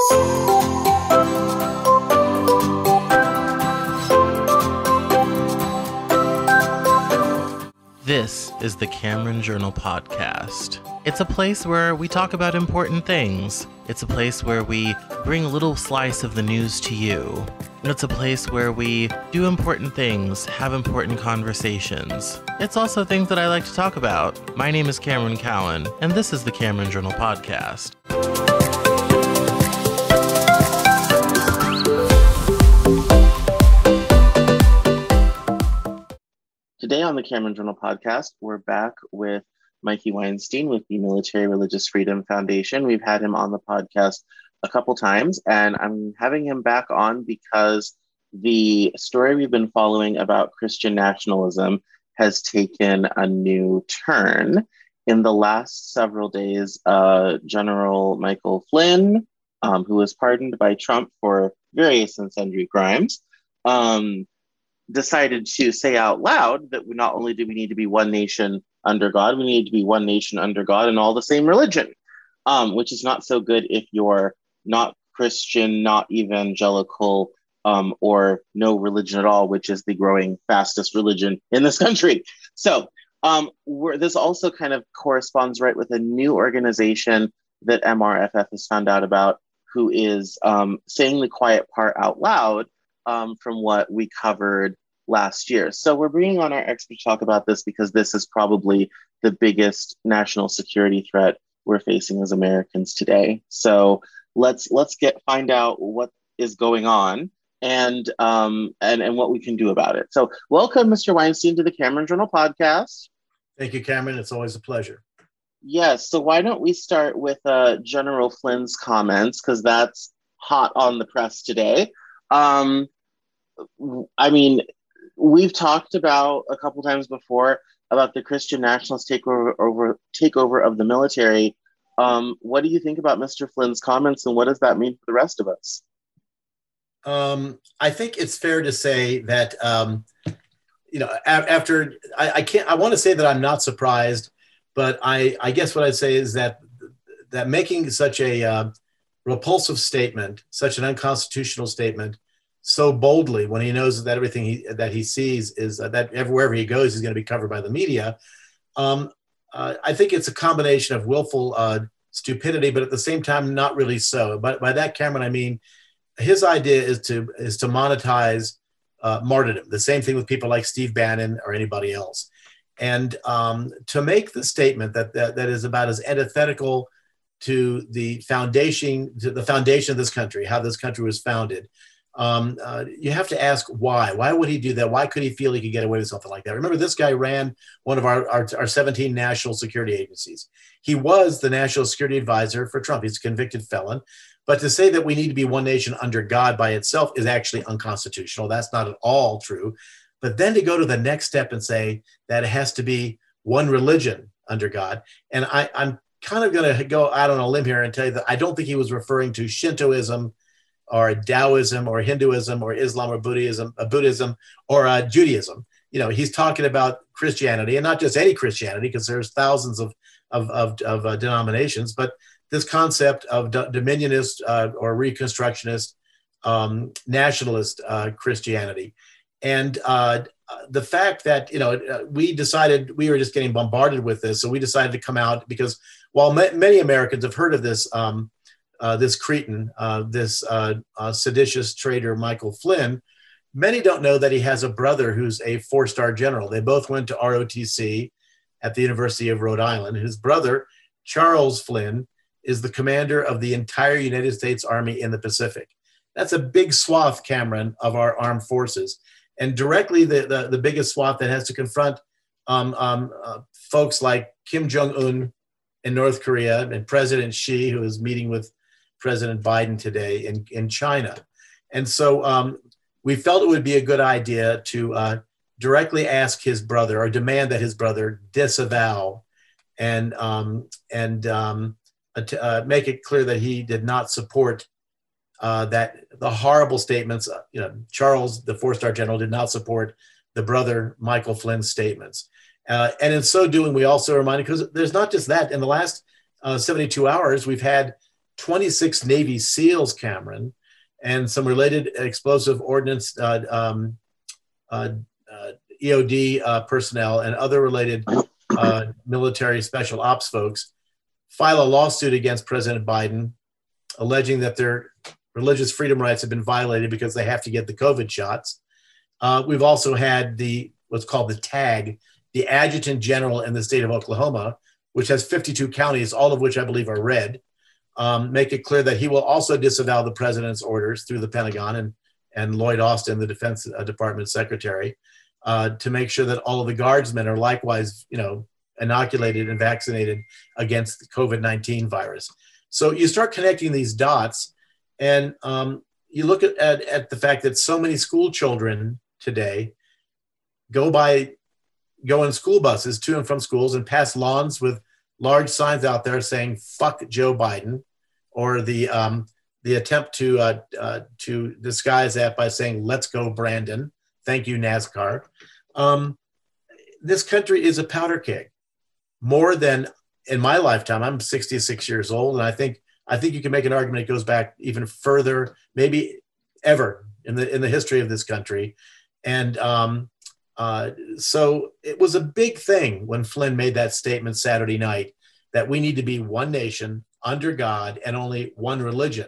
This is the Cameron Journal Podcast. It's a place where we talk about important things. It's a place where we bring a little slice of the news to you. And it's a place where we do important things, have important conversations. It's also things that I like to talk about. My name is Cameron Cowan, and this is the Cameron Journal Podcast. Today on the Cameron Journal Podcast, we're back with Mikey Weinstein with the Military Religious Freedom Foundation. We've had him on the podcast a couple times, and I'm having him back on because the story we've been following about Christian nationalism has taken a new turn. In the last several days, General Michael Flynn, who was pardoned by Trump for various and sundry crimes, decided to say out loud that not only do we need to be one nation under God, we need to be one nation under God and all the same religion, which is not so good if you're not Christian, not evangelical, or no religion at all, which is the growing fastest religion in this country. So this also kind of corresponds right with a new organization that MRFF has found out about, who is saying the quiet part out loud, from what we covered last year. So we're bringing on our expert to talk about this because this is probably the biggest national security threat we're facing as Americans today. So let's find out what is going on and what we can do about it. So welcome, Mr. Weinstein, to the Cameron Journal Podcast. Thank you, Cameron. It's always a pleasure. Yes. So why don't we start with General Flynn's comments, because that's hot on the press today. I mean, we've talked about a couple times before about the Christian nationalist takeover of the military. What do you think about Mr. Flynn's comments, and what does that mean for the rest of us? I think it's fair to say that after I want to say that I'm not surprised, but I guess what I'd say is that making such a repulsive statement, such an unconstitutional statement, so boldly when he knows that everything that he sees is that wherever he goes, he's going to be covered by the media. I think it's a combination of willful stupidity, but at the same time, not really so. But by that, Cameron, I mean, his idea is to monetize martyrdom. The same thing with people like Steve Bannon or anybody else. And to make the statement that is about as antithetical to the foundation of this country, how this country was founded, you have to ask why. Why would he do that? Why could he feel he could get away with something like that? Remember, this guy ran one of our 17 national security agencies. He was the national security advisor for Trump. He's a convicted felon. But to say that we need to be one nation under God by itself is actually unconstitutional. That's not at all true. But then to go to the next step and say that it has to be one religion under God. And I'm kind of going to go out on a limb here and tell you that I don't think he was referring to Shintoism or Taoism or Hinduism or Islam or Buddhism or Judaism. You know, he's talking about Christianity, and not just any Christianity, because there's thousands of denominations, but this concept of dominionist or reconstructionist nationalist Christianity. And the fact that, we decided we were just getting bombarded with this. So we decided to come out because while many Americans have heard of this, this cretin, this seditious traitor, Michael Flynn, many don't know that he has a brother who's a 4-star general. They both went to ROTC at the University of Rhode Island. His brother, Charles Flynn, is the commander of the entire United States Army in the Pacific. That's a big swath, Cameron, of our armed forces. And directly the biggest swath that has to confront folks like Kim Jong-un in North Korea and President Xi, who is meeting with President Biden today in China. And so we felt it would be a good idea to directly ask his brother, or demand that his brother disavow and make it clear that he did not support that the horrible statements. Charles, the 4-star general, did not support the brother Michael Flynn's statements. And in so doing, we also reminded, because there's not just that. In the last 72 hours, we've had 26 Navy SEALs, Cameron, and some related explosive ordnance EOD personnel and other related military special ops folks file a lawsuit against President Biden, alleging that their religious freedom rights have been violated because they have to get the COVID shots. We've also had what's called the TAG, the Adjutant General in the state of Oklahoma, which has 52 counties, all of which I believe are red, make it clear that he will also disavow the president's orders through the Pentagon and Lloyd Austin, the Defense Department Secretary, to make sure that all of the guardsmen are likewise, inoculated and vaccinated against the COVID-19 virus. So you start connecting these dots, and you look at the fact that so many school children today go in school buses to and from schools and pass lawns with large signs out there saying "fuck Joe Biden," or the attempt to disguise that by saying "let's go Brandon," thank you NASCAR. This country is a powder keg, more than in my lifetime. I'm 66 years old, and I think you can make an argument it goes back even further, maybe ever in the history of this country. And so it was a big thing when Flynn made that statement Saturday night that we need to be one nation under God and only one religion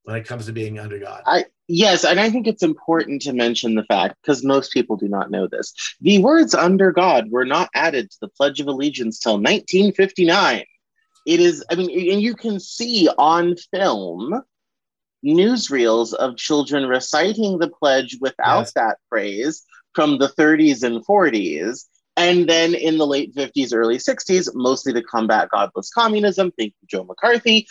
when it comes to being under God. Yes, and I think it's important to mention the fact, because most people do not know this, the words "under God" were not added to the Pledge of Allegiance till 1959. It is, and you can see on film newsreels of children reciting the pledge without that phrase from the 30s and 40s. And then in the late 50s, early 60s, mostly to combat godless communism, thank you, Joe McCarthy,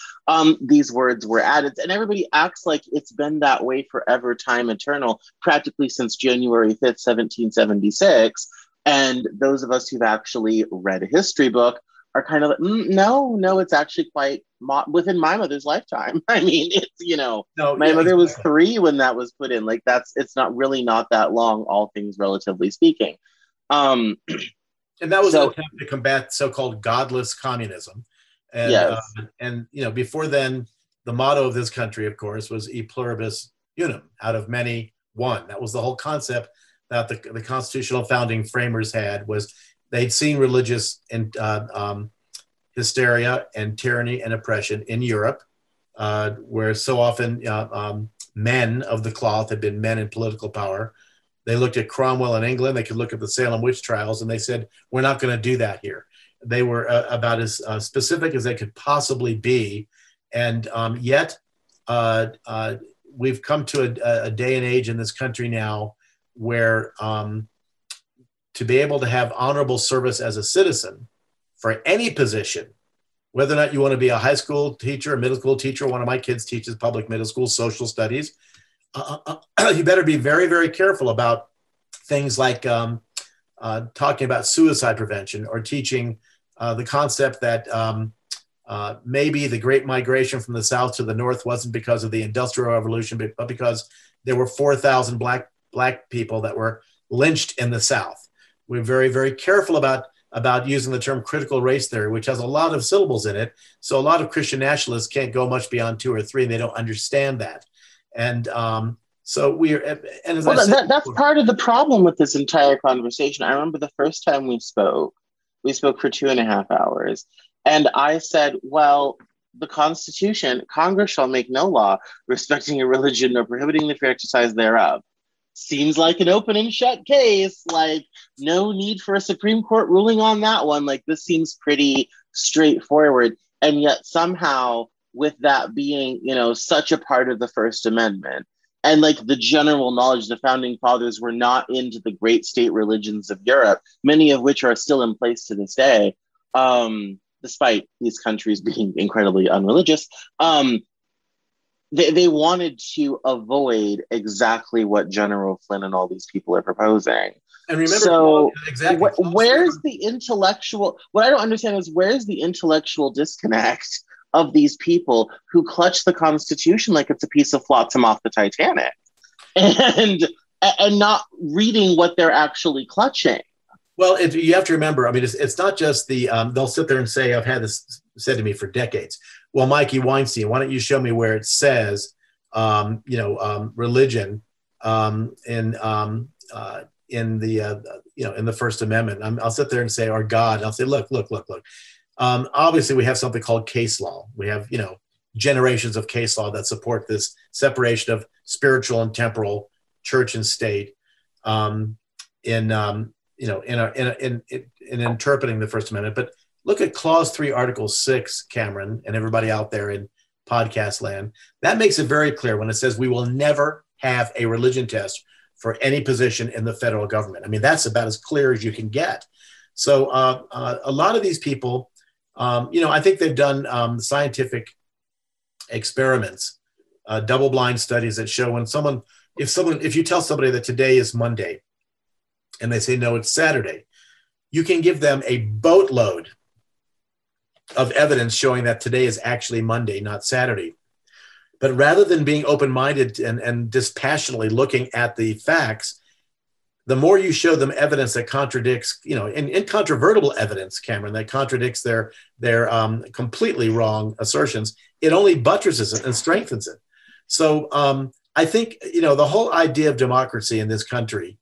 these words were added. And everybody acts like it's been that way forever, time eternal, practically since January 5th, 1776. And those of us who've actually read a history book are kind of like, no, it's actually quite within my mother's lifetime. I mean, it's, my mother was 3 when that was put in. Like, it's not that long, all things relatively speaking. And that was an attempt to combat so-called godless communism. And, yes. And before then, the motto of this country, of course, was "E pluribus unum," out of many, one. That was the whole concept that the constitutional founding framers had, was they'd seen religious and hysteria and tyranny and oppression in Europe, where so often men of the cloth had been men in political power. They looked at Cromwell in England. They could look at the Salem witch trials, and they said, "We're not going to do that here." They were about as specific as they could possibly be. And yet we've come to a day and age in this country now where to be able to have honorable service as a citizen for any position, whether or not you want to be a high school teacher, a middle school teacher, one of my kids teaches public middle school social studies, you better be very, very careful about things like talking about suicide prevention, or teaching the concept that maybe the great migration from the South to the North wasn't because of the Industrial Revolution, but because there were 4,000 black people that were lynched in the South. We're very, very careful about using the term critical race theory, which has a lot of syllables in it. So a lot of Christian nationalists can't go much beyond 2 or 3, and they don't understand that. And so that's part of the problem with this entire conversation. I remember the first time we spoke for 2.5 hours. And I said, well, the Constitution, Congress shall make no law respecting a religion or prohibiting the free exercise thereof. Seems like an open and shut case. Like, no need for a Supreme Court ruling on that one. Like, this seems pretty straightforward. And yet somehow, with that being, such a part of the First Amendment, and like the general knowledge, the founding fathers were not into the great state religions of Europe, many of which are still in place to this day, despite these countries being incredibly unreligious. They wanted to avoid exactly what General Flynn and all these people are proposing. And remember, so exactly. Where's the intellectual? What I don't understand is, where's the intellectual disconnect of these people who clutch the Constitution like it's a piece of flotsam off the Titanic, and not reading what they're actually clutching? Well, you have to remember, I mean, it's not just they'll sit there and say, I've had this said to me for decades, well, Mikey Weinstein, why don't you show me where it says, religion in the First Amendment? I'll sit there and say, or God, and I'll say, look. Obviously, we have something called case law. We have, generations of case law that support this separation of spiritual and temporal, church and state, in interpreting the First Amendment. But look at Clause 3, Article 6, Cameron, and everybody out there in podcast land. That makes it very clear when it says we will never have a religion test for any position in the federal government. I mean, that's about as clear as you can get. So a lot of these people, I think they've done scientific experiments, double-blind studies that show if you tell somebody that today is Monday and they say, no, it's Saturday, you can give them a boatload of evidence showing that today is actually Monday, not Saturday. But rather than being open-minded and dispassionately looking at the facts, the more you show them evidence that contradicts, incontrovertible evidence, Cameron, that contradicts their completely wrong assertions, it only buttresses it and strengthens it. So I think, the whole idea of democracy in this country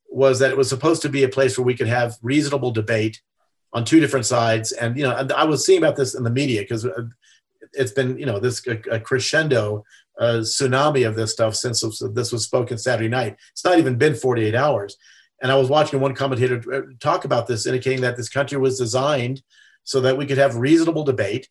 was that it was supposed to be a place where we could have reasonable debate on two different sides. And, I was seeing about this in the media because it's been, this a crescendo tsunami of this stuff since this was spoken Saturday night. It's not even been 48 hours. And I was watching one commentator talk about this, indicating that this country was designed so that we could have reasonable debate.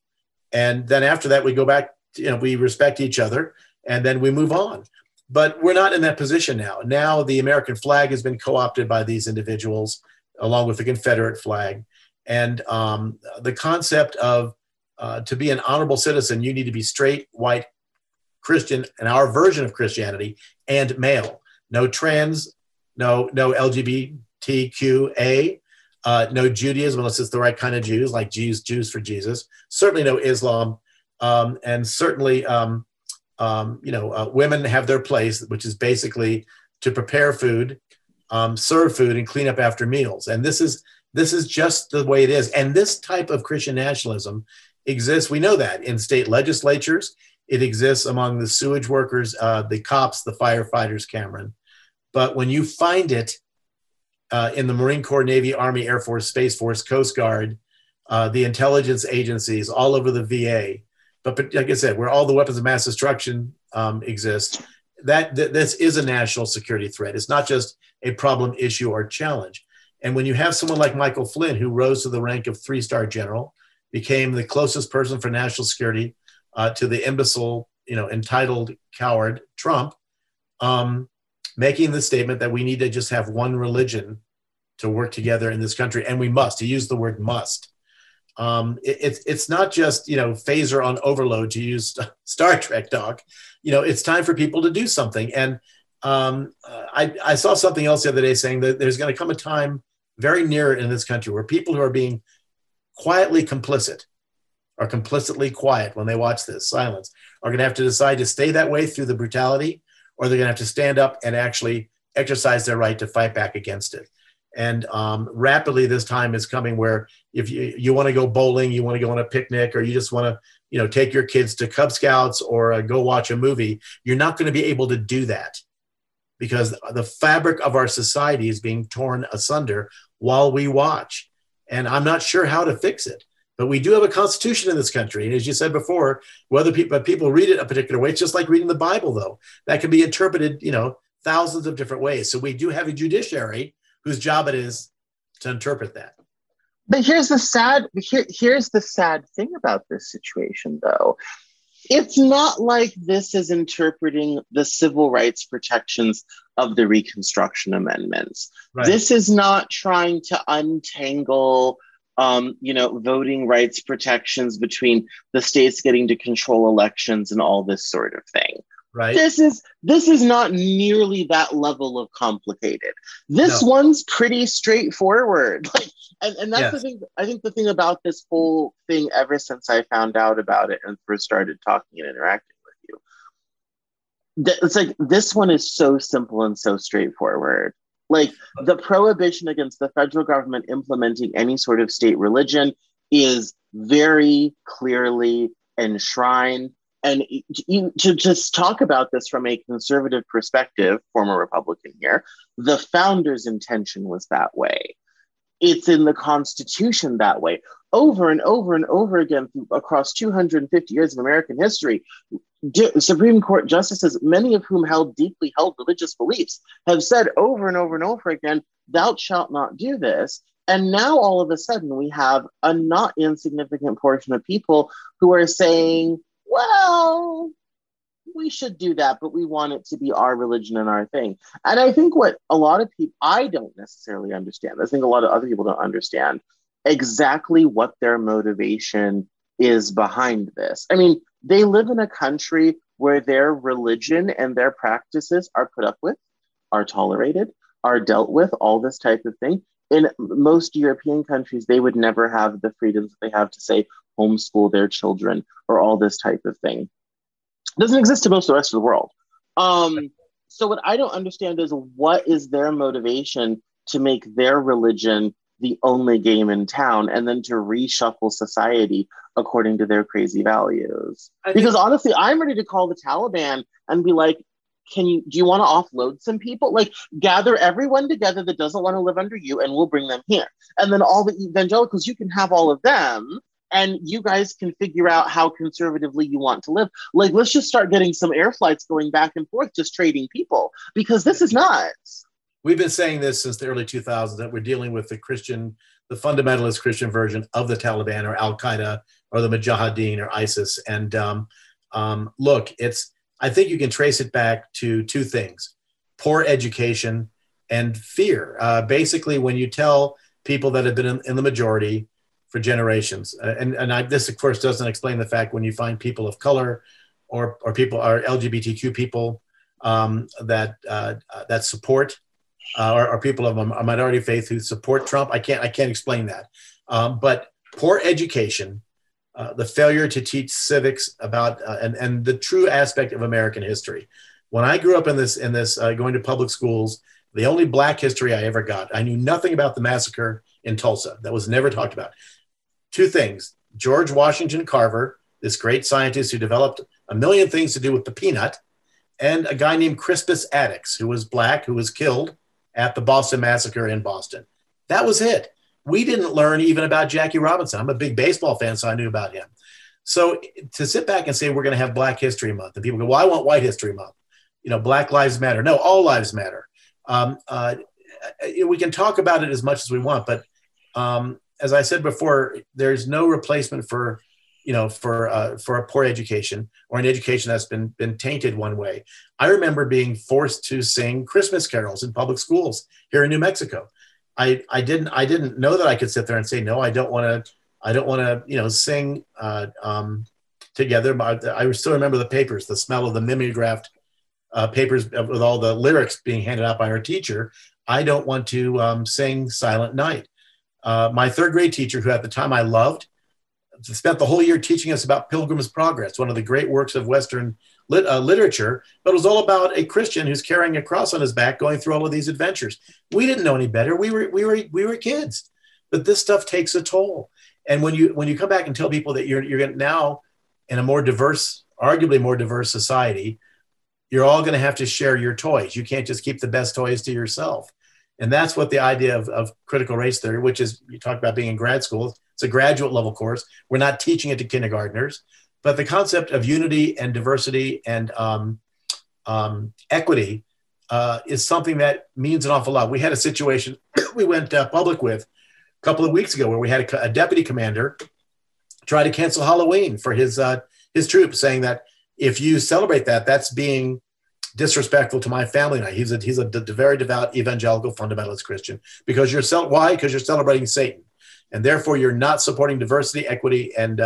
And then after that, we go back, we respect each other, and then we move on. But we're not in that position now. Now the American flag has been co-opted by these individuals, along with the Confederate flag. And the concept of to be an honorable citizen, you need to be straight, white, Christian, and our version of Christianity, and male. No trans, no LGBTQA, no Judaism unless it's the right kind of Jews, like Jews for Jesus. Certainly no Islam, and certainly women have their place, which is basically to prepare food, serve food, and clean up after meals. And this is just the way it is. And this type of Christian nationalism exists. We know that in state legislatures. It exists among the sewage workers, the cops, the firefighters, Cameron. But when you find it in the Marine Corps, Navy, Army, Air Force, Space Force, Coast Guard, the intelligence agencies, all over the VA, but like I said, where all the weapons of mass destruction exist, this is a national security threat. It's not just a problem, issue, or challenge. And when you have someone like Michael Flynn, who rose to the rank of 3-star general, became the closest person for national security to the imbecile, entitled coward Trump, making the statement that we need to just have one religion to work together in this country, and we must. He used the word "must." It's not just phaser on overload, to use Star Trek talk. It's time for people to do something. And I saw something else the other day saying that there's going to come a time very near in this country where people who are being quietly complicit, are complicitly quiet when they watch this, silence, are going to have to decide to stay that way through the brutality, or they're going to have to stand up and actually exercise their right to fight back against it. And rapidly, this time is coming where if you want to go bowling, you want to go on a picnic, or you just want to, take your kids to Cub Scouts or go watch a movie, you're not going to be able to do that because the fabric of our society is being torn asunder while we watch. And I'm not sure how to fix it. But we do have a constitution in this country. And as you said before, whether people read it a particular way, it's just like reading the Bible, though. That can be interpreted, thousands of different ways. So we do have a judiciary whose job it is to interpret that. But here's the sad thing about this situation, though. It's not like this is interpreting the civil rights protections of the Reconstruction Amendments. Right. This is not trying to untangle voting rights protections between the states getting to control elections and all this sort of thing. Right. This is not nearly that level of complicated. This one's pretty straightforward. And that's the thing. I think the thing about this whole thing, ever since I found out about it and first started talking and interacting with you, it's like this one is so simple and so straightforward. Like the prohibition against the federal government implementing any sort of state religion is very clearly enshrined. And to just talk about this from a conservative perspective, former Republican here, the founders' intention was that way. It's in the Constitution that way. Over and over and over again, across 250 years of American history, Supreme Court justices, many of whom held deeply held religious beliefs, have said over and over and over again, thou shalt not do this. And now all of a sudden we have a not insignificant portion of people who are saying, well, we should do that, but we want it to be our religion and our thing. And I think what a lot of people, I don't necessarily understand. I think a lot of other people don't understand exactly what their motivation is behind this. I mean, they live in a country where their religion and their practices are put up with, are tolerated, are dealt with, all this type of thing. In most European countries, they would never have the freedoms that they have to say homeschool their children or all this type of thing. It doesn't exist to most of the rest of the world. So what I don't understand is what is their motivation to make their religion the only game in town and then to reshuffle society according to their crazy values. Because honestly, I'm ready to call the Taliban and be like, do you want to offload some people? Like, gather everyone together that doesn't want to live under you and we'll bring them here. And then all the evangelicals, you can have all of them and you guys can figure out how conservatively you want to live. Like, let's just start getting some air flights going back and forth, just trading people, because this is nuts. We've been saying this since the early 2000s, that we're dealing with the fundamentalist Christian version of the Taliban or Al-Qaeda or the Mujahideen or ISIS. And look, I think you can trace it back to two things: poor education and fear. Basically, when you tell people that have been in the majority for generations, this of course doesn't explain the fact when you find people of color or people are LGBTQ people that support or people of a minority faith who support Trump. I can't explain that. But poor education, the failure to teach civics about and the true aspect of American history. When I grew up in this going to public schools, the only Black history I ever got, I knew nothing about the massacre in Tulsa. That was never talked about. Two things: George Washington Carver, this great scientist who developed a million things to do with the peanut, and a guy named Crispus Attucks, who was Black, who was killed at the Boston Massacre in Boston. That was it. We didn't learn even about Jackie Robinson. I'm a big baseball fan, so I knew about him. So to sit back and say we're going to have Black History Month, and people go, well, I want White History Month. Black Lives Matter. No, all lives matter. We can talk about it as much as we want, but as I said before, there's no replacement for a poor education or an education that's been tainted one way. I remember being forced to sing Christmas carols in public schools here in New Mexico. I didn't know that I could sit there and say, no, I don't want to sing together. I still remember the papers, the smell of the mimeographed papers with all the lyrics being handed out by our teacher. I don't want to sing Silent Night. My third grade teacher, who at the time I loved, spent the whole year teaching us about Pilgrim's Progress, one of the great works of Western literature, but it was all about a Christian who's carrying a cross on his back, going through all of these adventures. We didn't know any better. We were kids, but this stuff takes a toll. And when you come back and tell people that you're now in a more diverse, arguably more diverse society, you're all going to have to share your toys. You can't just keep the best toys to yourself. And that's what the idea of critical race theory, which is, you talk about being in grad school, it's a graduate level course. We're not teaching it to kindergartners, but the concept of unity and diversity and equity is something that means an awful lot. We had a situation we went public with a couple of weeks ago where we had a deputy commander try to cancel Halloween for his troops, saying that if you celebrate that, that's being disrespectful to my family night. He's a very devout evangelical fundamentalist Christian because why? Because you're celebrating Satan, and therefore you're not supporting diversity, equity, and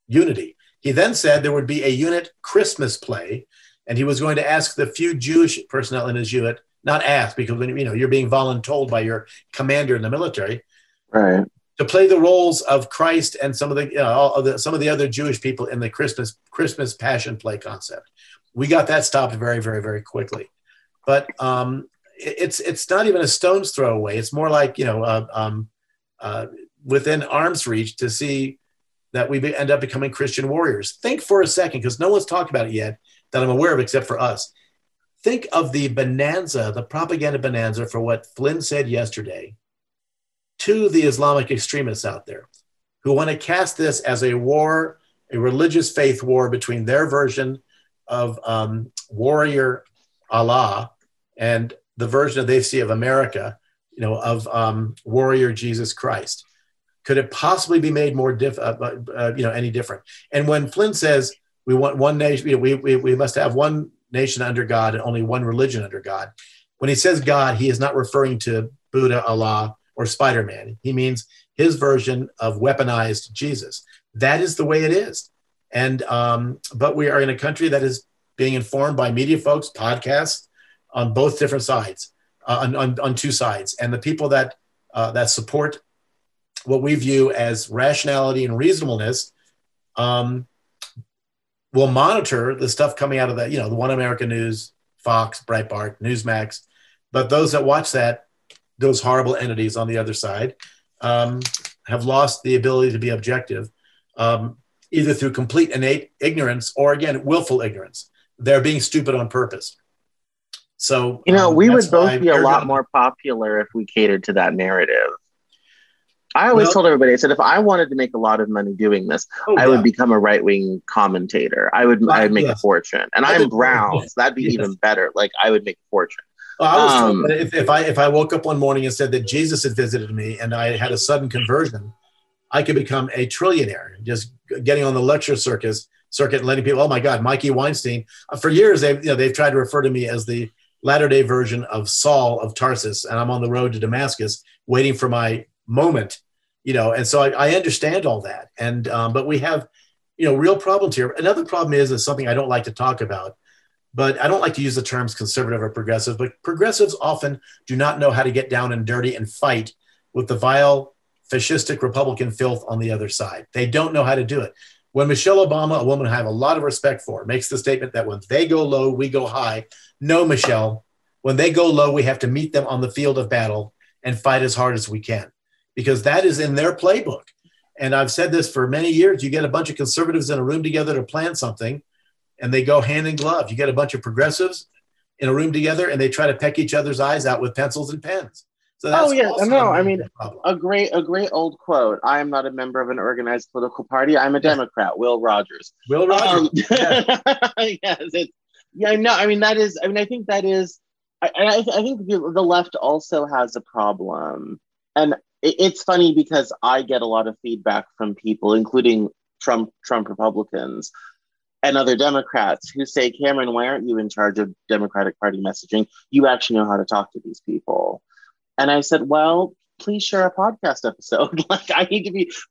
unity. He then said there would be a unit Christmas play, and he was going to ask the few Jewish personnel in his unit, not ask because you're being voluntold by your commander in the military, right, to play the roles of Christ and some of the other Jewish people in the Christmas Passion Play concept. We got that stopped very, very, very quickly. But it's not even a stone's throw away. It's more like within arm's reach to see that we end up becoming Christian warriors. Think for a second, because no one's talked about it yet that I'm aware of except for us. Think of the bonanza, the propaganda bonanza for what Flynn said yesterday to the Islamic extremists out there who want to cast this as a war, a religious faith war between their version of warrior Allah and the version that they see of America, of warrior Jesus Christ. Could it possibly be made more any different? And when Flynn says we want one nation, we must have one nation under God and only one religion under God. When he says God, he is not referring to Buddha, Allah, or Spider-Man. He means his version of weaponized Jesus. That is the way it is. And but we are in a country that is being informed by media folks, podcasts on both different sides, on two sides. And the people that support what we view as rationality and reasonableness will monitor the stuff coming out of the One American News, Fox, Breitbart, Newsmax. But those that watch that, those horrible entities on the other side, have lost the ability to be objective, either through complete innate ignorance or, again, willful ignorance. They're being stupid on purpose. So, we would both be a lot more popular if we catered to that narrative. I always told everybody, I said, if I wanted to make a lot of money doing this, I would become a right-wing commentator. I'd make a fortune. And I'm brown, so that'd be even better. Like, I would make a fortune. Well, I was told that if I woke up one morning and said that Jesus had visited me and I had a sudden conversion, I could become a trillionaire, just getting on the lecture circuit and letting people, oh my God, Mikey Weinstein. For years, they've tried to refer to me as the latter-day version of Saul of Tarsus, and I'm on the road to Damascus waiting for my moment, and so I understand all that. And, but we have, real problems here. Another problem is something I don't like to talk about, but I don't like to use the terms conservative or progressive, but progressives often do not know how to get down and dirty and fight with the vile, fascistic Republican filth on the other side. They don't know how to do it. When Michelle Obama, a woman I have a lot of respect for, makes the statement that when they go low, we go high. No, Michelle, when they go low, we have to meet them on the field of battle and fight as hard as we can, because that is in their playbook. And I've said this for many years. You get a bunch of conservatives in a room together to plan something, and they go hand in glove. You get a bunch of progressives in a room together, and they try to peck each other's eyes out with pencils and pens. So that's a great old quote. I am not a member of an organized political party. I'm a Democrat. Will Rogers. Will Rogers. I think that is. I think the left also has a problem, and it's funny because I get a lot of feedback from people, including Trump Republicans and other Democrats, who say, Cameron, why aren't you in charge of Democratic Party messaging? You actually know how to talk to these people. And I said, well, please share a podcast episode.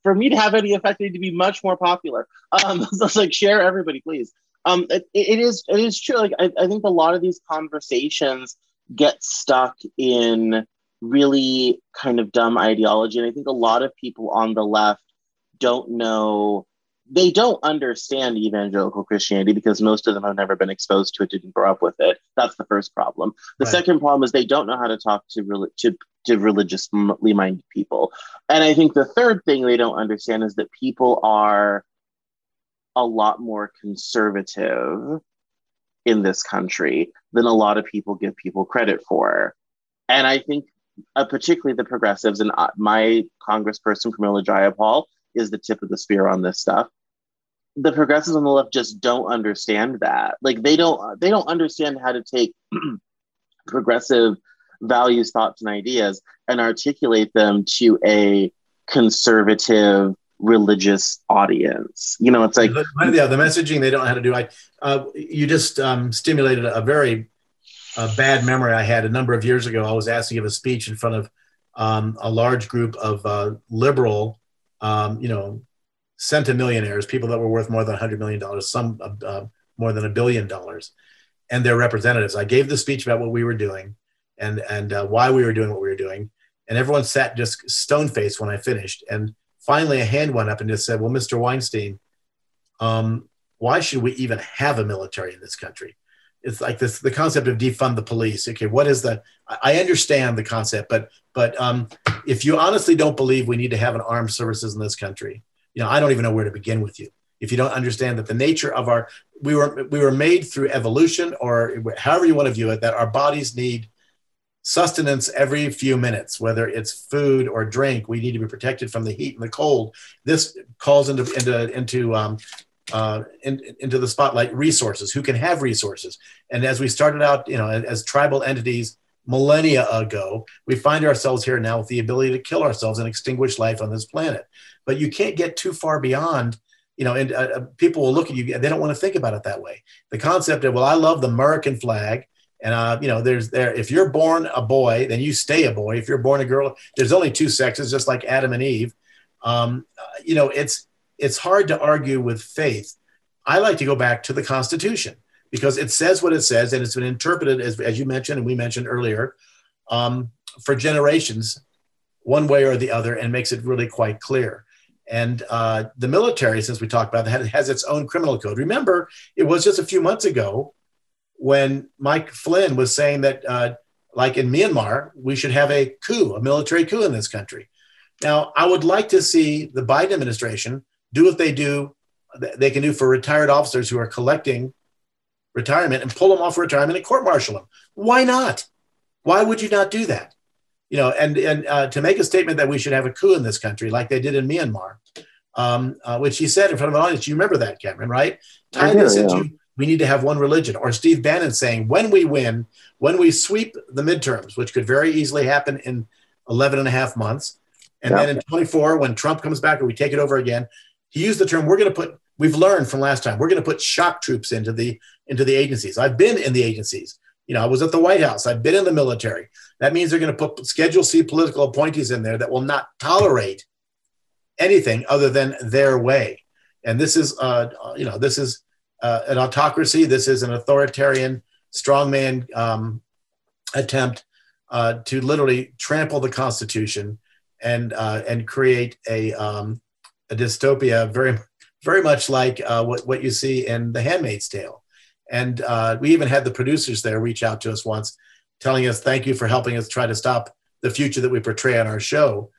For me to have any effect, I need to be much more popular. So it's like, share everybody, please. It is true. Like, I think a lot of these conversations get stuck in really kind of dumb ideology. And I think a lot of people on the left they don't understand evangelical Christianity because most of them have never been exposed to it, didn't grow up with it. That's the first problem. The second problem is they don't know how to talk to religiously minded people. And I think the third thing they don't understand is that people are a lot more conservative in this country than a lot of people give people credit for. And I think particularly the progressives, and my congressperson, Camilla Jayapal, is the tip of the spear on this stuff. The progressives on the left just don't understand that. Like, they don't understand how to take progressive values, thoughts, and ideas and articulate them to a conservative religious audience. It's like the messaging they don't know how to do. You just stimulated a very bad memory I had a number of years ago. I was asked to give a speech in front of a large group of liberal, centimillionaires, people that were worth more than $100 million, some more than $1 billion, and their representatives. I gave the speech about what we were doing and why we were doing what we were doing. And everyone sat just stone-faced when I finished. And finally, a hand went up and just said, well, Mr. Weinstein, why should we even have a military in this country? it's like this, the concept of defund the police. Okay, what is the, I understand the concept, but if you honestly don't believe we need to have an armed services in this country, I don't even know where to begin with you. If you don't understand that the nature of we were made through evolution, or however you want to view it, that our bodies need sustenance every few minutes, whether it's food or drink. We need to be protected from the heat and the cold. This calls into the spotlight resources, who can have resources. And as we started out, as tribal entities millennia ago, we find ourselves here now with the ability to kill ourselves and extinguish life on this planet. But you can't get too far beyond, and people will look at you, they don't want to think about it that way. The concept of, well, I love the American flag. And, if you're born a boy, then you stay a boy. If you're born a girl, there's only two sexes, just like Adam and Eve. It's hard to argue with faith. I like to go back to the Constitution because it says what it says, and it's been interpreted, as you mentioned and we mentioned earlier, for generations, one way or the other, and makes it really quite clear. And the military, since we talked about that, has its own criminal code. Remember, it was just a few months ago when Mike Flynn was saying that, like in Myanmar, we should have a military coup in this country. Now, I would like to see the Biden administration do what they can do for retired officers who are collecting retirement, and pull them off retirement and court-martial them. Why not? Why would you not do that? And to make a statement that we should have a coup in this country, like they did in Myanmar, which he said in front of an audience. You remember that, Cameron, right? Tie this into, we need to have one religion. Or Steve Bannon saying, when we win, when we sweep the midterms, which could very easily happen in 11 and a half months, and then in 24, when Trump comes back or we take it over again, he used the term, we've learned from last time, we're going to put shock troops into the agencies. I've been in the agencies. I was at the White House. I've been in the military. That means they're going to put Schedule C political appointees in there that will not tolerate anything other than their way. And this is, an autocracy. This is an authoritarian strongman attempt to literally trample the Constitution and create a dystopia, very, very much like what you see in The Handmaid's Tale. And we even had the producers there reach out to us once, telling us, thank you for helping us try to stop the future that we portray on our show.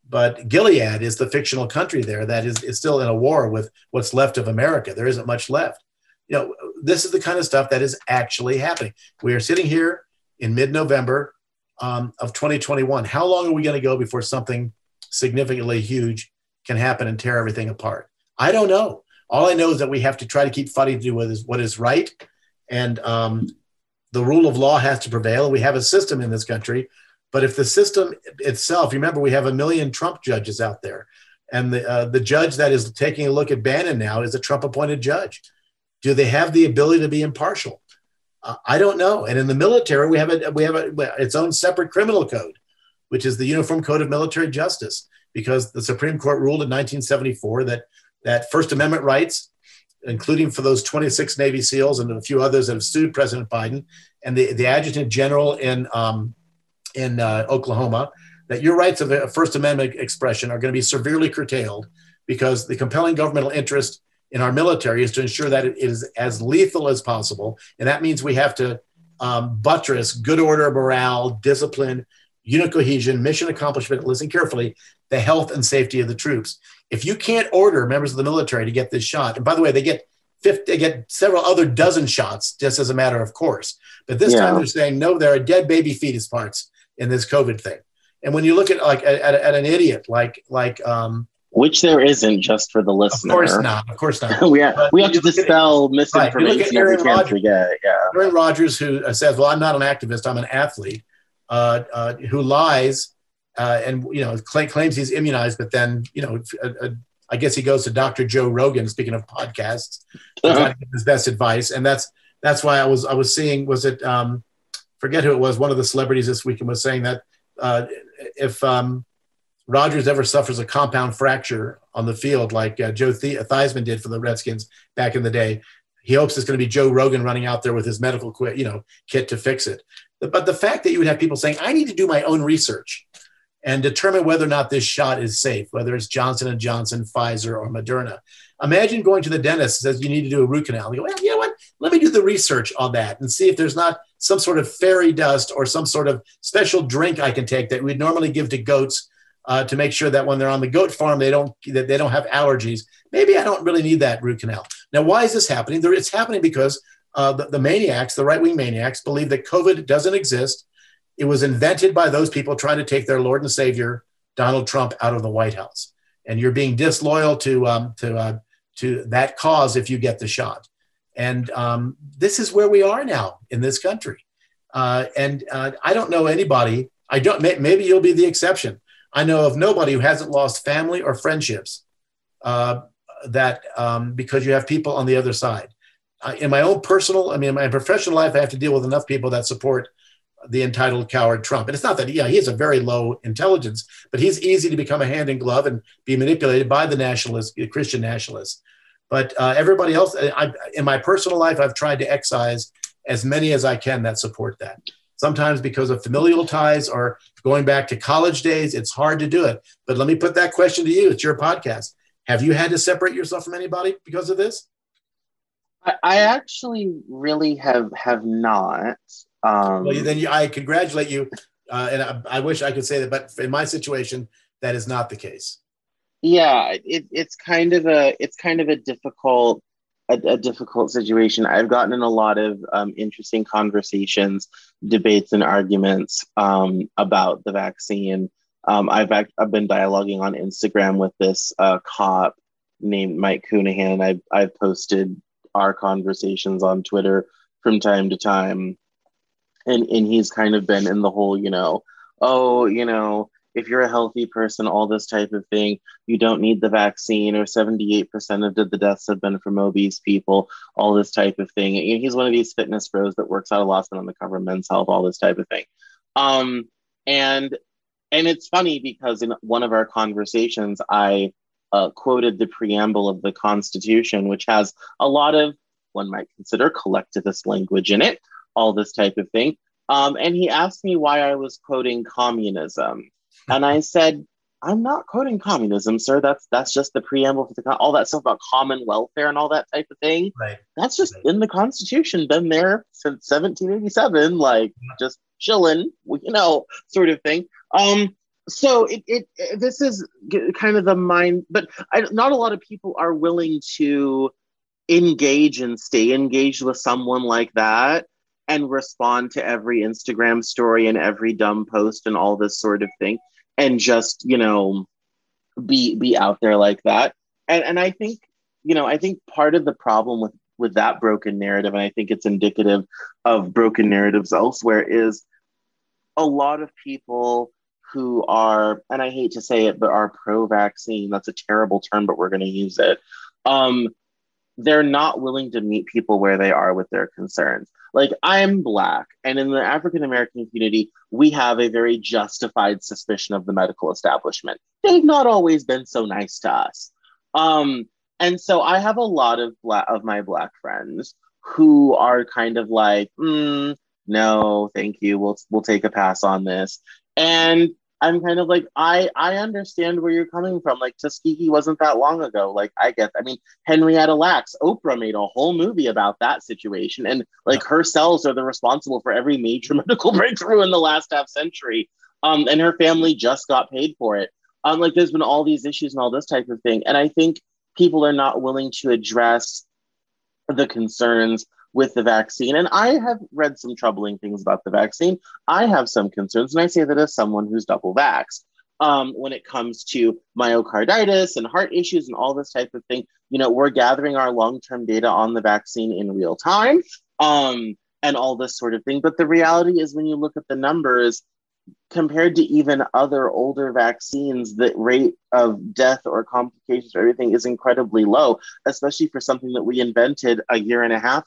But Gilead is the fictional country there that is still in a war with what's left of America. There isn't much left. This is the kind of stuff that is actually happening. We are sitting here in mid-November of 2021. How long are we going to go before something significantly huge can happen and tear everything apart? I don't know. All I know is that we have to try to keep fighting to do what is right. And the rule of law has to prevail. We have a system in this country. But if the system itself, remember, we have 1 million Trump judges out there. And the judge that is taking a look at Bannon now is a Trump-appointed judge. Do they have the ability to be impartial? I don't know. And in the military, we have its own separate criminal code, which is the Uniform Code of Military Justice, because the Supreme Court ruled in 1974 that First Amendment rights, including for those 26 Navy SEALs and a few others that have sued President Biden and the Adjutant General in Oklahoma, that your rights of a First Amendment expression are going to be severely curtailed because the compelling governmental interest in our military is to ensure that it is as lethal as possible. And that means we have to buttress good order, morale, discipline, unit cohesion, mission accomplishment, listen carefully, the health and safety of the troops. If you can't order members of the military to get this shot, and by the way, they get several other dozen shots just as a matter of course. But this time they're saying, no, there are dead baby fetus parts in this COVID thing. And when you look at at an idiot like which there isn't, just for the listener. Of course not. we have to dispel misinformation every chance we get. Yeah. Aaron Rodgers, who says, well, I'm not an activist, I'm an athlete, who lies and claims he's immunized, but then I guess he goes to Dr. Joe Rogan, speaking of podcasts, to try to get his best advice. And that's why I was seeing, was it forget who it was, one of the celebrities this weekend was saying that if Rodgers ever suffers a compound fracture on the field like Joe Theismann did for the Redskins back in the day, he hopes it's going to be Joe Rogan running out there with his medical kit to fix it. But the fact that you would have people saying, I need to do my own research. and determine whether or not this shot is safe, whether it's Johnson & Johnson, Pfizer, or Moderna. Imagine going to the dentist and says you need to do a root canal. You go, well, you know what? Let me do the research on that and see if there's not some sort of fairy dust or some sort of special drink I can take that we'd normally give to goats to make sure that when they're on the goat farm, they don't have allergies. Maybe I don't really need that root canal. Now, why is this happening? It's happening because the maniacs, the right-wing maniacs, believe that COVID doesn't exist. It was invented by those people trying to take their Lord and Savior, Donald Trump, out of the White House. And you're being disloyal to that cause if you get the shot. And this is where we are now in this country. And I don't know anybody. Maybe you'll be the exception. I know of nobody who hasn't lost family or friendships because you have people on the other side. In my own personal, in my professional life, I have to deal with enough people that support the entitled coward Trump. And it's not that, he has a very low intelligence, but he's easy to become a hand in glove and be manipulated by the Christian nationalists. But everybody else, in my personal life, I've tried to excise as many as I can that support that. Sometimes because of familial ties or going back to college days, it's hard to do it. But let me put that question to you. It's your podcast. Have you had to separate yourself from anybody because of this? I actually really have not. Well, then I congratulate you. And I wish I could say that, but in my situation, that is not the case. Yeah, it's kind of a difficult situation. I've gotten in a lot of interesting conversations, debates, and arguments about the vaccine. I've been dialoguing on Instagram with this cop named Mike Cunahan. I've posted our conversations on Twitter from time to time, and he's kind of been in the whole, if you're a healthy person, all this type of thing, you don't need the vaccine, or 78% of the deaths have been from obese people, all this type of thing. And he's one of these fitness bros that works out a lot on the cover of Men's Health, all this type of thing. And it's funny because in one of our conversations, I quoted the preamble of the Constitution, which has a lot of, one might consider, collectivist language in it, all this type of thing. And he asked me why I was quoting communism. And I said, I'm not quoting communism, sir. That's just the preamble for all that stuff about common welfare and all that type of thing. Right. That's just in the Constitution, been there since 1787, just chilling, sort of thing. So this is kind of the mind, but not a lot of people are willing to engage and stay engaged with someone like that and respond to every Instagram story and every dumb post and all this sort of thing, and just, be out there like that. And I think, I think part of the problem with that broken narrative, and I think it's indicative of broken narratives elsewhere, is a lot of people who are, and I hate to say it, but are pro-vaccine. That's a terrible term, but we're going to use it. They're not willing to meet people where they are with their concerns. Like, I'm Black, and in the African-American community, we have a very justified suspicion of the medical establishment. They've not always been so nice to us. And so I have a lot of my Black friends who are kind of like, no, thank you. We'll take a pass on this. And I'm kind of like, I understand where you're coming from. Like, Tuskegee wasn't that long ago. Like, Henrietta Lacks, Oprah made a whole movie about that situation. And her cells are responsible for every major medical breakthrough in the last half century. And her family just got paid for it. There's been all these issues and all this type of thing. And I think people are not willing to address the concerns with the vaccine. And I have read some troubling things about the vaccine. I have some concerns, and I say that as someone who's double vaxxed. When it comes to myocarditis and heart issues and all this type of thing, we're gathering our long-term data on the vaccine in real time, and all this sort of thing. But the reality is, when you look at the numbers, compared to even other older vaccines, the rate of death or complications or everything is incredibly low, especially for something that we invented a year and a half.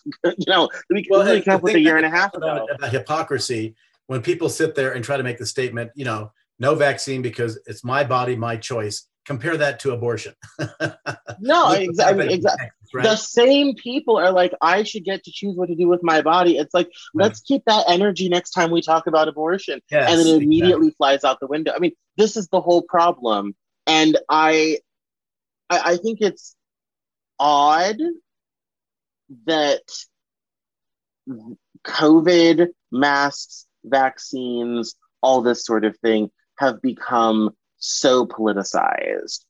We came up with a year and a half ago. About hypocrisy, when people sit there and try to make the statement, no vaccine because it's my body, my choice. Compare that to abortion. No, exactly. right. The same people are like, I should get to choose what to do with my body. It's like, let's keep that energy next time we talk about abortion. Yes, and then it immediately flies out the window. I mean, this is the whole problem. And I think it's odd that COVID, masks, vaccines, all this sort of thing have become so politicized.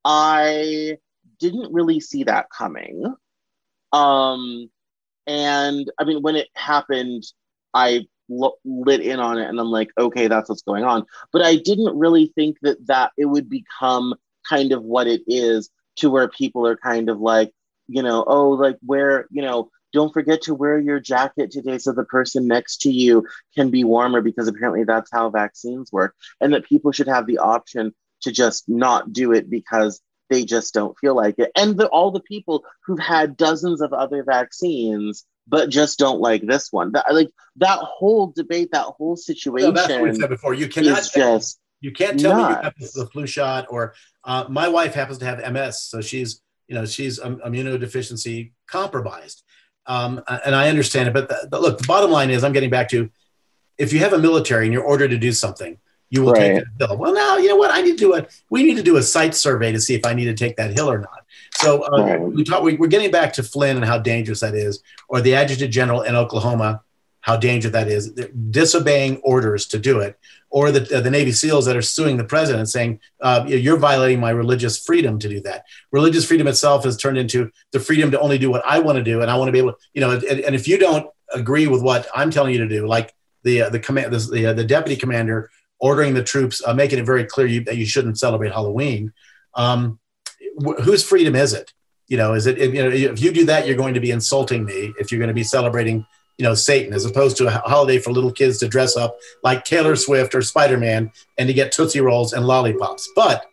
I didn't really see that coming. And I mean, when it happened, I lit in on it and I'm like, okay, that's what's going on. But I didn't really think that it would become kind of what it is, to where people are kind of like, oh, like wear, don't forget to wear your jacket today so the person next to you can be warmer, because apparently that's how vaccines work. And that people should have the option to just not do it because they just don't feel like it. And all the people who've had dozens of other vaccines but just don't like this one. That whole debate, that whole situation. That's what we said before. You cannot just you can't tell me you have the flu shot, or my wife happens to have MS, so she's immunodeficiency compromised. And I understand it, but look, the bottom line is, I'm getting back to, if you have a military and you're ordered to do something, you will take that hill. Well, now, you know what? We need to do a site survey to see if I need to take that hill or not. So we're getting back to Flynn and how dangerous that is, or the Adjutant General in Oklahoma, how dangerous that is, disobeying orders to do it, or the Navy SEALs that are suing the president saying, you're violating my religious freedom to do that. Religious freedom itself has turned into the freedom to only do what I want to do. And I want to be able to, and if you don't agree with what I'm telling you to do, like the deputy commander ordering the troops, making it very clear that you shouldn't celebrate Halloween, whose freedom is it? Is it, if you do that, you're going to be insulting me if you're going to be celebrating Satan, as opposed to a holiday for little kids to dress up like Taylor Swift or Spider-Man and to get Tootsie Rolls and lollipops. But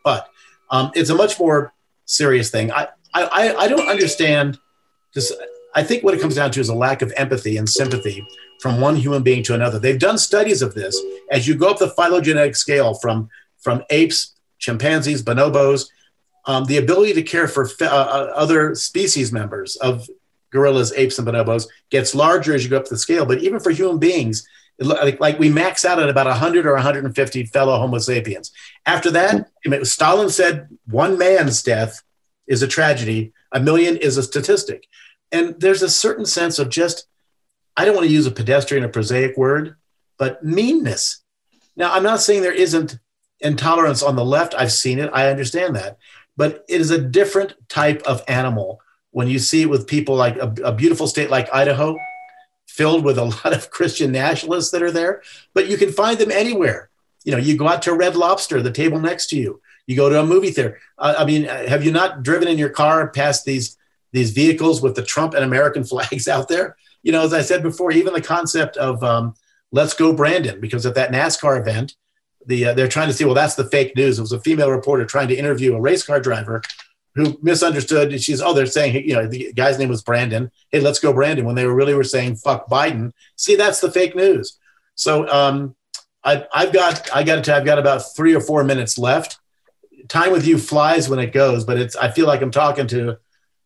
it's a much more serious thing. I don't understand this. I think what it comes down to is a lack of empathy and sympathy from one human being to another. They've done studies of this. As you go up the phylogenetic scale from apes, chimpanzees, bonobos, the ability to care for other species members of gorillas, apes, and bonobos gets larger as you go up the scale. But even for human beings, like we max out at about 100 or 150 fellow Homo sapiens. After that, Stalin said one man's death is a tragedy, a million is a statistic. And there's a certain sense of just, I don't want to use a pedestrian or prosaic word, but meanness. Now, I'm not saying there isn't intolerance on the left. I've seen it. I understand that. But it is a different type of animal when you see it with people like a beautiful state like Idaho, filled with a lot of Christian nationalists that are there, but you can find them anywhere. You go out to Red Lobster, the table next to you. You go to a movie theater. Have you not driven in your car past these vehicles with the Trump and American flags out there? As I said before, even the concept of Let's Go Brandon, because at that NASCAR event, they're trying to see, well, that's the fake news. It was a female reporter trying to interview a race car driver who misunderstood. They're saying, the guy's name was Brandon. Hey, let's go Brandon, when they were saying, fuck Biden. See, that's the fake news. So I've got about 3 or 4 minutes left. Time with you flies when it goes, but I feel like I'm talking to,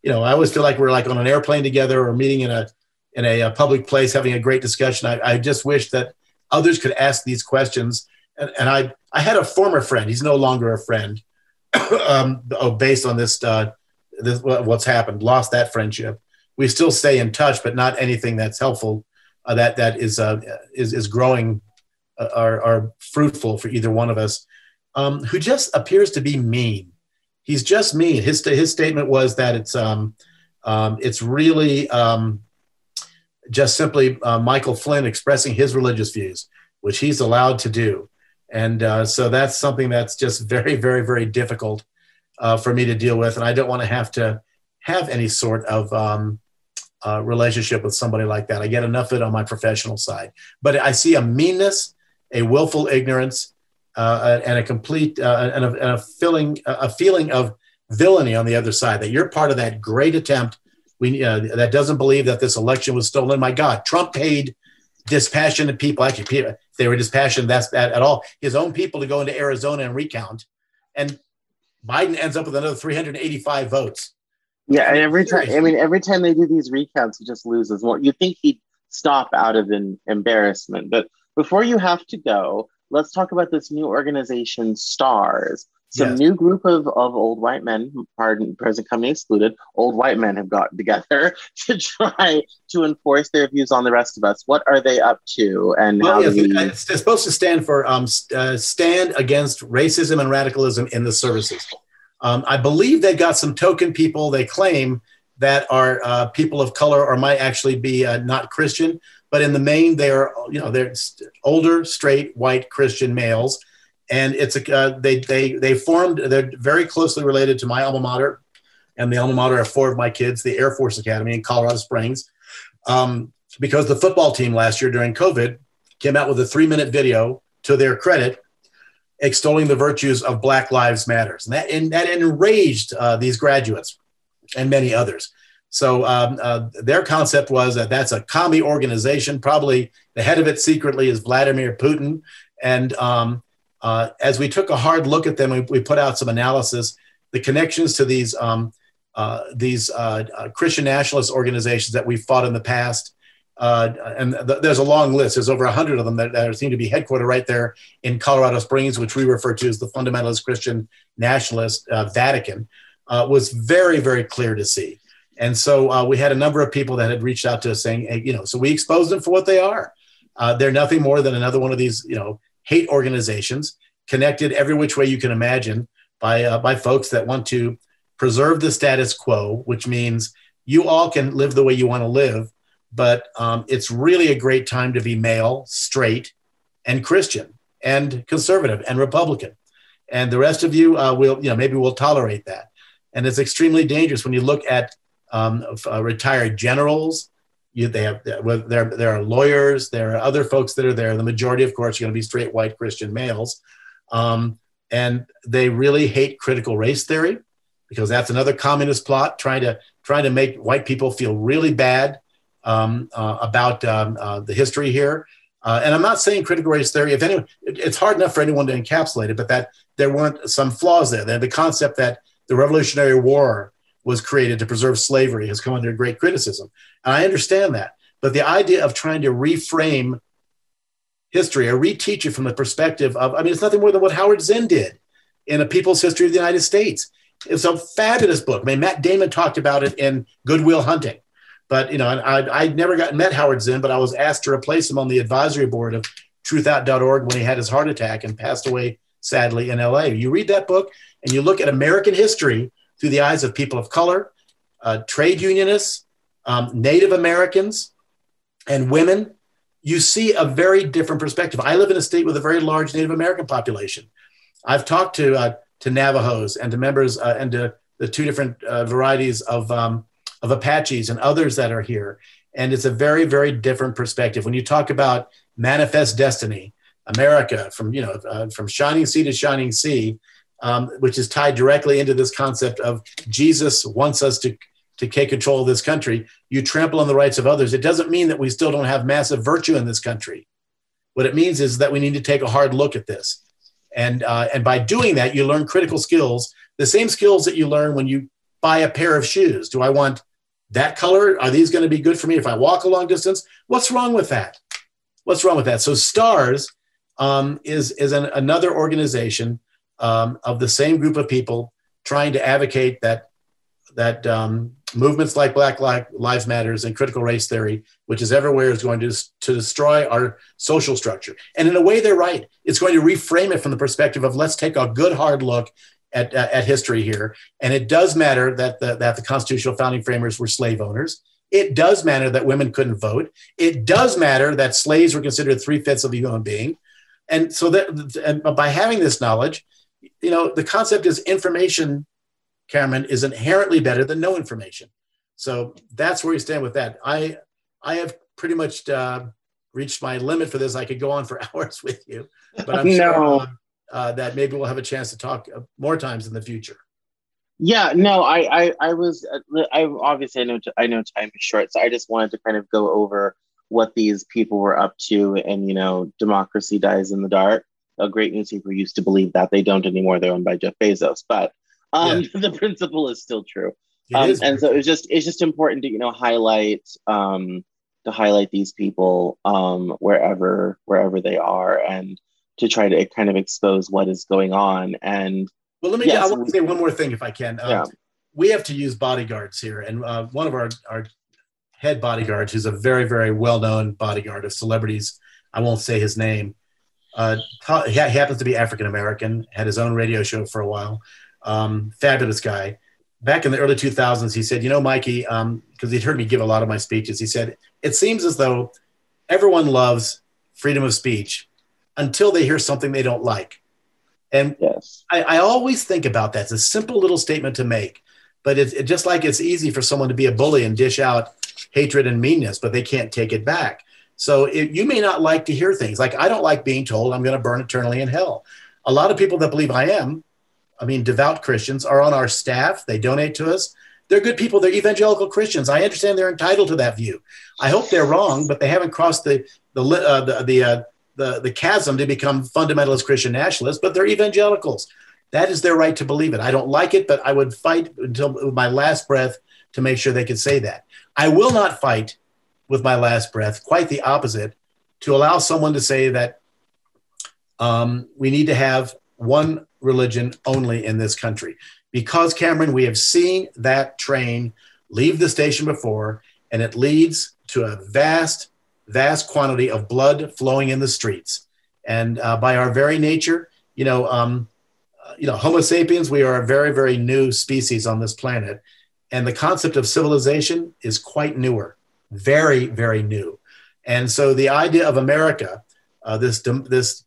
I always feel like we're like on an airplane together or meeting in a public place, having a great discussion. I just wish that others could ask these questions. And I had a former friend. He's no longer a friend. Based on this what's happened, lost that friendship. We still stay in touch, but not anything that's helpful. That is growing or fruitful for either one of us. Who just appears to be mean. He's just mean. His statement was that it's really just simply Michael Flynn expressing his religious views, which he's allowed to do. And so that's something that's just very, very, very difficult for me to deal with. And I don't want to have any sort of relationship with somebody like that. I get enough of it on my professional side. But I see a meanness, a willful ignorance, and a complete and a feeling of villainy on the other side, that you're part of that great attempt that doesn't believe that this election was stolen. My God, Trump paid dispassionate people, actually, if they were dispassionate at all, his own people to go into Arizona and recount. And Biden ends up with another 385 votes. Yeah, I and mean, every seriously. time they do these recounts, he just loses more. You think he'd stop out of embarrassment, but before you have to go, let's talk about this new organization, Stars. Some Yes. new group of old white men, pardon, present company excluded, old white men have gotten together to try to enforce their views on the rest of us. What are they up to, and Well, how do yes, we? it's supposed to stand for stand against racism and radicalism in the services. I believe they got some token people they claim that are people of color or might actually be not Christian, but in the main they're older, straight, white Christian males, and it's a they formed. They're very closely related to my alma mater, and the alma mater of four of my kids, the Air Force Academy in Colorado Springs. Because the football team last year during COVID came out with a 3-minute video to their credit extolling the virtues of Black Lives Matters. And that enraged these graduates and many others. So their concept was that that's a commie organization. Probably the head of it secretly is Vladimir Putin. And as we took a hard look at them, we put out some analysis, the connections to these Christian nationalist organizations that we've fought in the past. There's a long list. There's over 100 of them that seem to be headquartered right there in Colorado Springs, which we refer to as the fundamentalist Christian nationalist Vatican, was very, very clear to see. And so we had a number of people that had reached out to us saying, hey, so we exposed them for what they are. They're nothing more than another one of these, hate organizations connected every which way you can imagine by folks that want to preserve the status quo, which means you all can live the way you want to live. But it's really a great time to be male, straight, and Christian, and conservative, and Republican. And the rest of you will, maybe we'll tolerate that. And it's extremely dangerous when you look at retired generals. There are lawyers, there are other folks that are there. The majority, of course, are going to be straight, white Christian males. And they really hate critical race theory, because that's another communist plot trying to make white people feel really bad about the history here. And I'm not saying critical race theory, if anyone, it's hard enough for anyone to encapsulate it, but that there weren't some flaws there. The concept that the Revolutionary War was created to preserve slavery has come under great criticism. And I understand that. But the idea of trying to reframe history or reteach it from the perspective of, it's nothing more than what Howard Zinn did in A People's History of the United States. It's a fabulous book. Matt Damon talked about it in Good Will Hunting. But, I never met Howard Zinn, but I was asked to replace him on the advisory board of truthout.org when he had his heart attack and passed away, sadly, in LA. You read that book and you look at American history through the eyes of people of color, trade unionists, Native Americans, and women, you see a very different perspective. I live in a state with a very large Native American population. I've talked to Navajos and to members and to the two different varieties of Apaches and others that are here. And it's a very, very different perspective. When you talk about manifest destiny, America from shining sea to shining sea, which is tied directly into this concept of Jesus wants us to take control of this country. You trample on the rights of others. It doesn't mean that we still don't have massive virtue in this country. What it means is that we need to take a hard look at this. And by doing that, you learn critical skills, the same skills that you learn when you buy a pair of shoes. Do I want that color? Are these going to be good for me if I walk a long distance? What's wrong with that? What's wrong with that? So STARS is another organization of the same group of people trying to advocate that movements like Black Lives Matters and critical race theory, which is everywhere, is going to destroy our social structure. And in a way, they're right. It's going to reframe it from the perspective of let's take a good hard look at history here. And it does matter that the constitutional founding framers were slave owners. It does matter that women couldn't vote. It does matter that slaves were considered 3/5 of a human being. And so by having this knowledge, the concept is information, Cameron, is inherently better than no information. So that's where we stand with that. I have pretty much reached my limit for this. I could go on for hours with you, but I'm sure that maybe we'll have a chance to talk more times in the future. Yeah, no, I obviously I know time is short, so I just wanted to kind of go over what these people were up to, and democracy dies in the dark. A great newspaper used to believe that. They don't anymore. They're owned by Jeff Bezos, but the principle is still true. It is. And so it's just important to, highlight these people wherever they are, and to try to kind of expose what is going on. And well, I want to say one more thing if I can. Yeah. We have to use bodyguards here, and one of our head bodyguards, who's a very, very well-known bodyguard of celebrities, I won't say his name, he happens to be African-American, had his own radio show for a while, fabulous guy. Back in the early 2000s, he said, Mikey, because he'd heard me give a lot of my speeches, he said, it seems as though everyone loves freedom of speech until they hear something they don't like. And yes. I always think about that. It's a simple little statement to make, but it's just like it's easy for someone to be a bully and dish out hatred and meanness, but they can't take it back. So you may not like to hear things like, I don't like being told I'm going to burn eternally in hell. A lot of people that believe devout Christians are on our staff. They donate to us. They're good people. They're evangelical Christians. I understand they're entitled to that view. I hope they're wrong, but they haven't crossed the chasm to become fundamentalist Christian nationalists, but they're evangelicals. That is their right to believe it. I don't like it, but I would fight until my last breath to make sure they could say that. I will not fight with my last breath, quite the opposite, to allow someone to say that we need to have one religion only in this country. Because, Cameron, we have seen that train leave the station before, and it leads to a vast, vast quantity of blood flowing in the streets. And by our very nature, Homo sapiens, we are a very, very new species on this planet. And the concept of civilization is quite newer, very, very new. And so the idea of America, this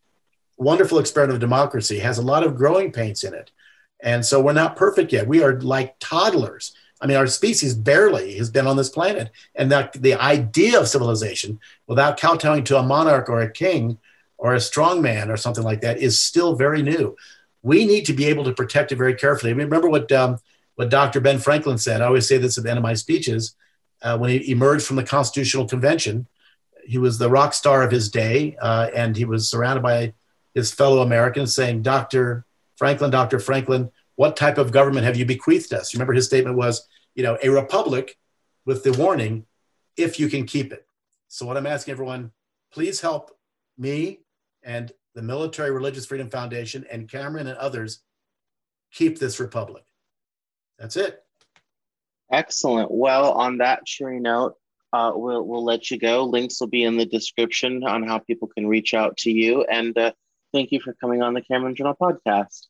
wonderful experiment of democracy, has a lot of growing pains in it. And so we're not perfect yet. We are like toddlers. Our species barely has been on this planet. And the idea of civilization, without kowtowing to a monarch or a king or a strong man or something like that, is still very new. We need to be able to protect it very carefully. Remember what Dr. Ben Franklin said. I always say this at the end of my speeches. When he emerged from the Constitutional Convention, he was the rock star of his day, and he was surrounded by his fellow Americans saying, Dr. Franklin, what type of government have you bequeathed us? Remember, his statement was, a republic with the warning, if you can keep it. So what I'm asking everyone, please help me and the Military Religious Freedom Foundation and Cameron and others keep this republic. That's it. Excellent. Well, on that cheery note, we'll let you go. Links will be in the description on how people can reach out to you. And thank you for coming on the Cameron Journal podcast.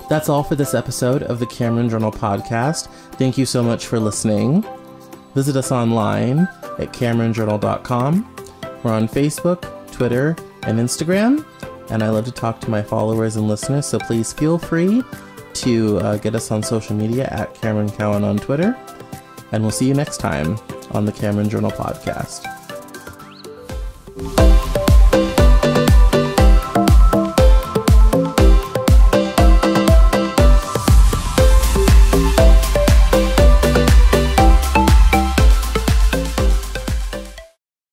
That's all for this episode of the Cameron Journal podcast. Thank you so much for listening. Visit us online at CameronJournal.com. We're on Facebook, Twitter, and Instagram, and I love to talk to my followers and listeners, so please feel free to get us on social media at Cameron Cowan on Twitter, and we'll see you next time on the Cameron Journal podcast.